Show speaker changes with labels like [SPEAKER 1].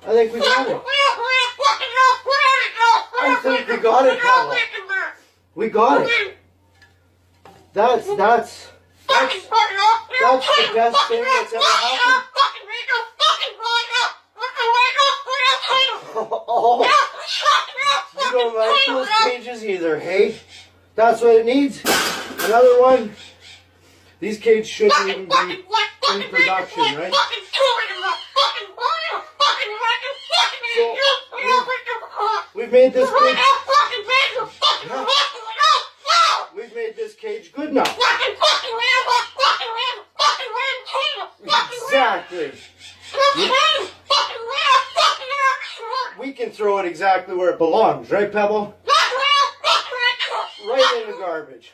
[SPEAKER 1] I think we got it. I think we got it, Pebble. We got it. That's the best thing that's ever happened. Oh, you don't like those cages either, hey? That's what it needs. Another one. These cages shouldn't even be in production, right? So, we've made this cage. Yeah, we've made this cage good now. Exactly. We can throw it exactly where it belongs, right, Pebble? Right in the garbage.